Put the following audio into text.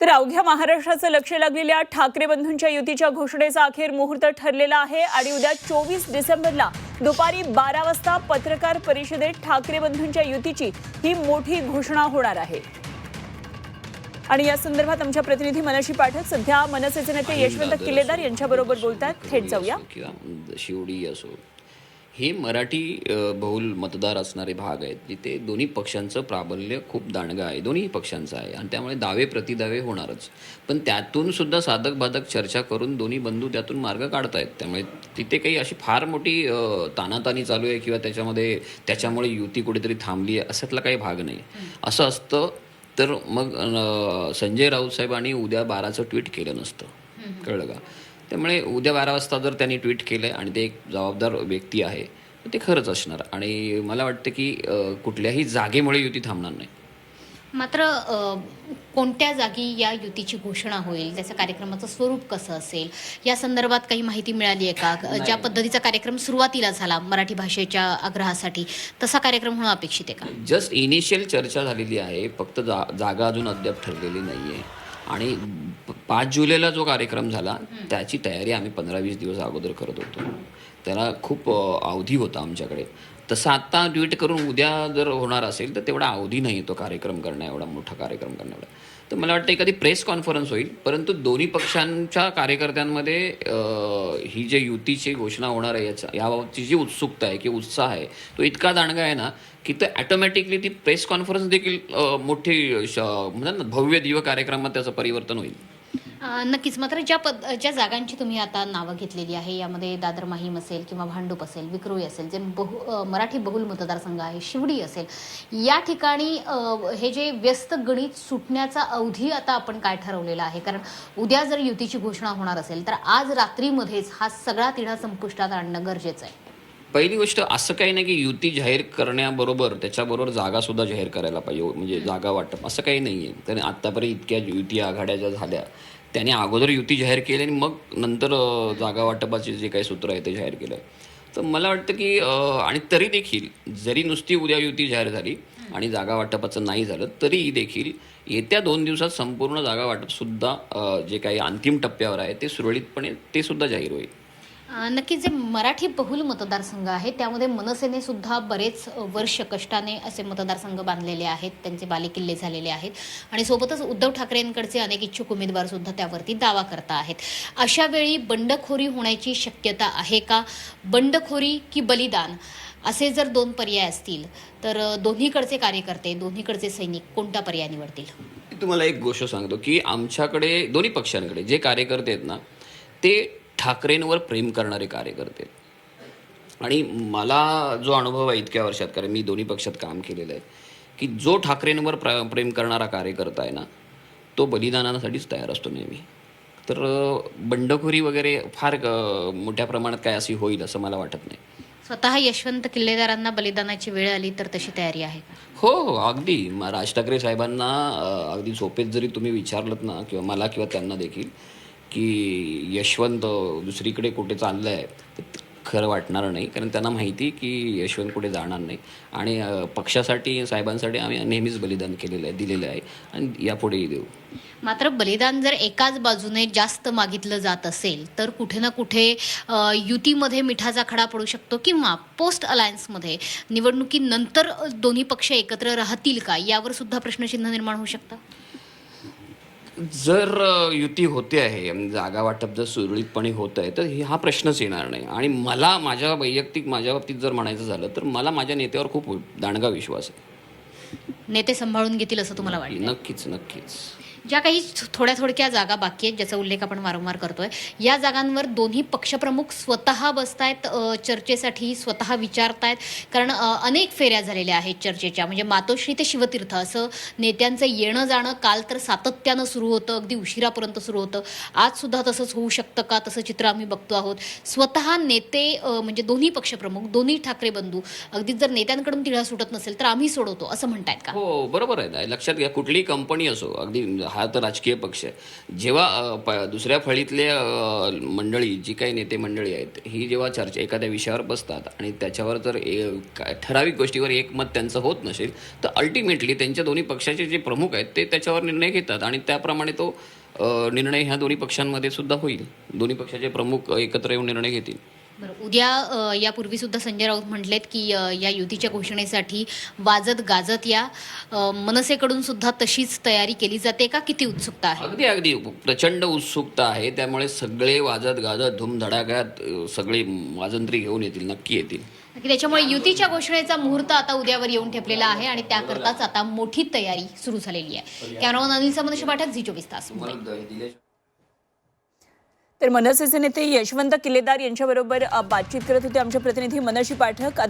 तर अवघ्या महाराष्ट्राचं लक्ष लागलेल्या ठाकरे बंधूंच्या युतीच्या घोषणेचा अखेर मुहूर्त ठरलेला आहे आणि उद्या 24 डिसेंबरला दुपारी 12 वाजता पत्रकार परिषदेत ठाकरे बंधूंच्या युतीची ही मोठी घोषणा होणार आहे। आणि या संदर्भात आमच्या प्रतिनिधी मनशी पाठक सध्या मनसेचे नेते यशवंत किल्लेदार यांच्याबरोबर बोलतात। थेट जाऊया। शिवडी असो, हे मराठी बहुल मतदार असणारे भाग आहेत जिथे दोन्ही पक्षांचं प्राबल्य खूप दांडगा आहे, दोन्ही पक्षांचं आहे आणि त्यामुळे दावे प्रतिदावे होणारच। पण त्यातून सुद्धा साधक बाधक चर्चा करून दोन्ही बंधू त्यातून मार्ग काढतायत। त्यामुळे तिथे काही अशी फार मोठी तानातानी चालू आहे किंवा त्याच्यामुळे युती कुठेतरी थांबली आहे असातला काही भाग नाही। असं असतं तर मग संजय राऊत साहेबांनी उद्या 12चं ट्विट केलं नसतं, कळलं का? त्यामुळे उद्या 12 वाजता जर त्यांनी ट्विट केलं आणि ते एक जबाबदार व्यक्ती आहे तर ते खरंच असणार आणि मला वाटतं की कुठल्याही जागेमुळे युती थांबणार नाही। मात्र कोणत्या जागी या युतीची घोषणा होईल, त्याच्या कार्यक्रमाचं स्वरूप कसं असेल या संदर्भात काही माहिती मिळाली आहे का? ज्या पद्धतीचा कार्यक्रम सुरुवातीला झाला मराठी भाषेच्या आग्रहासाठी तसा कार्यक्रम होणं अपेक्षित आहे का? जस्ट इनिशियल चर्चा झालेली आहे, फक्त जागा अजून अद्याप ठरलेली नाही आहे आणि 5 जुलैला जो कार्यक्रम झाला त्याची तयारी आम्ही 15-20 दिवस अगोदर करत होतो। त्याला खूप अवधी होता आमच्याकडे। तसं आत्ता ट्विट करून उद्या जर होणार असेल तर तेवढा अवधी नाही तो कार्यक्रम करण्या एवढा मोठा कार्यक्रम करण्याला। तर मला वाटतं एखादी प्रेस कॉन्फरन्स होईल, परंतु दोन्ही पक्षांच्या कार्यकर्त्यांमध्ये ही जे युतीची घोषणा होणार आहे याबाबतची जी उत्सुकता आहे की उत्साह आहे तो इतका दांडगा आहे ना की तर ॲटोमॅटिकली ती प्रेस कॉन्फरन्स देखील मोठी म्हणतात ना भव्य दिव्य कार्यक्रमात त्याचं परिवर्तन होईल। नक्कीच। मात्र ज्या जागांची तुम्ही आता नावं घेतलेली आहे यामध्ये दादर माहीम असेल किंवा भांडूप असेल, विक्रोळी असेल, जे मराठी बहुल मतदारसंघ आहे, शिवडी असेल, या ठिकाणी हे जे व्यस्त गणित सुटण्याचा अवधी आता आपण काय ठरवलेला आहे? कारण उद्या जर युतीची घोषणा होणार असेल तर आज रात्रीमध्येच हा सगळा तिढा संपुष्टात आणणं गरजेचं आहे। पहिली गोष्ट असं काही नाही की युती जाहीर करण्याबरोबर त्याच्याबरोबर जागा सुद्धा जाहीर करायला पाहिजे, म्हणजे जागा वाटप असं काही नाही आहे। त्याने आत्तापर्यंत इतक्या युती आघाड्या ज्या झाल्या त्याने अगोदर युती जाहीर केली आणि मग नंतर जागा वाटपाचे जे काही सूत्र आहे ते जाहीर केलं। तर मला वाटतं की आणि तरी देखील जरी नुसती उद्या युती जाहीर झाली आणि जागा वाटपाचं नाही झालं तरी देखील येत्या 2 दिवसात संपूर्ण जागा वाटपसुद्धा जे काही अंतिम टप्प्यावर आहे ते सुरळीतपणे ते सुद्धा जाहीर होईल। नक्कीच। जे मराठी बहुल मतदारसंघ आहे त्यामध्ये मनसेने सुद्धा बरेच वर्ष कष्टाने असे मतदारसंघ बांधलेले आहेत, त्यांचे बालेकिल्ले झालेले आहेत आणि सोबतच उद्धव ठाकरेंकडचे अनेक इच्छुक उमेदवार सुद्धा त्यावरती दावा करता आहेत। अशा वेळी बंडखोरी होण्याची शक्यता आहे का? बंडखोरी की बलिदान असे जर 2 पर्याय असतील तर दोन्हीकडचे कार्यकर्ते, दोन्हीकडचे सैनिक कोणता पर्याय निवडतील? मी तुम्हाला एक गोष्ट सांगतो की आमच्याकडे दोन्ही पक्षांकडे जे कार्यकर्ते आहेत ना ते ठाकरेंवर प्रेम करणारे कार्यकर्ते आणि मला जो अनुभव आहे इतक्या वर्षात, कारण मी दोन्ही पक्षात काम केलेलं आहे, की जो ठाकरेंवर प्रेम करणारा कार्यकर्ता आहे ना तो बलिदानासाठीच तयार असतो नेहमी। तर बंडखोरी वगैरे फार मोठ्या प्रमाणात काय अशी होईल असं मला वाटत नाही। स्वतः यशवंत किल्लेदारांना बलिदानाची वेळ आली तर तशी तयारी आहे का? हो, अगदी राज ठाकरे साहेबांना अगदी झोपेत जरी तुम्ही विचारलत ना किंवा मला किंवा त्यांना देखील की यशवंत दुसरीकडे कुठे चाललं आहे तर खरं वाटणार नाही, कारण त्यांना माहिती की यशवंत कुठे जाणार नाही आणि पक्षासाठी साहेबांसाठी आम्ही नेहमीच बलिदान केलेलं आहे, दिलेलं आहे आणि यापुढेही देऊ। मात्र बलिदान जर एकाच बाजूने जास्त मागितलं जात असेल तर कुठे ना कुठे युतीमध्ये मिठाचा खडा पडू शकतो किंवा पोस्ट अलायन्समध्ये निवडणुकीनंतर दोन्ही पक्ष एकत्र राहतील का यावर सुद्धा प्रश्नचिन्ह निर्माण होऊ शकतं। जर युती होते आहे, जागा वाटप जर सुरळीतपणे होत आहे तर हा प्रश्नच येणार नाही आणि मला माझ्या बाबतीत जर म्हणायचं झालं तर मला माझ्या नेत्यावर खूप दांडगा विश्वास आहे। नेते सांभाळून घेतील असं तुम्हाला वाटतं? नक्कीच नक्कीच। ज्या काही थोड्या जागा बाकी आहेत ज्याचा उल्लेख आपण वारंवार करतोय, या जागांवर दोन्ही पक्षप्रमुख स्वतः बसतायत चर्चेसाठी, स्वतः विचारतायत, कारण अनेक फेऱ्या झालेल्या आहेत चर्चेच्या, म्हणजे मातोश्री ते शिवतीर्थ असं नेत्यांचं येणं जाणं काल तर सातत्यानं सुरू होतं, अगदी उशिरापर्यंत सुरू होतं। आज सुद्धा तसंच होऊ शकतं का, तसं चित्र आम्ही बघतो आहोत। स्वतः नेते म्हणजे दोन्ही पक्षप्रमुख, दोन्ही ठाकरे बंधू अगदी जर नेत्यांकडून तिढा सुटत नसेल तर आम्ही सोडवतो असं म्हणतायत का? हो, बरोबर आहे। लक्षात घ्या, कुठलीही कंपनी असो, अगदी हा तर राजकीय पक्ष आहे. जेव्हा दुसऱ्या फळीतले मंडळी, जी काही नेते मंडळी आहेत, ही जेव्हा चर्चा एखाद्या विषयावर बसतात आणि त्याच्यावर जर ठराविक गोष्टीवर एकमत त्यांचं होत नसेल, तर अल्टिमेटली त्यांच्या दोन्ही पक्षाचे जे प्रमुख आहेत ते त्याच्यावर निर्णय घेतात आणि त्याप्रमाणे तो निर्णय ह्या दोन्ही पक्षांमध्ये सुद्धा होईल. दोन्ही पक्षाचे प्रमुख एकत्र येऊन निर्णय घेतील. बरं, उद्या यापूर्वी सुद्धा संजय राऊत म्हटलेत की या युतीच्या घोषणेसाठी वाजत गाजत या मनसेकडून सुद्धा तशीच तयारी केली जाते का? किती उत्सुकता आहे? अगदी अगदी प्रचंड उत्सुकता आहे. त्यामुळे सगळे वाजत गाजत धूमधडाक्यात सगळे वाजंत्री घेऊन येतील, नक्की येतील. नक्की. त्याच्यामुळे युतीच्या घोषणेचा मुहूर्त आता उद्यावर येऊन ठेपलेला आहे आणि त्याकरताच आता मोठी तयारी सुरू झालेली आहे. कॅमेरामन अनिल समोर पाठक, झी 24 तास. मुंबई. तर मनसेचे नेते यशवंत किल्लेदार यांच्याबरोबर बातचीत करत होते आमचे प्रतिनिधी मनोज पाठक.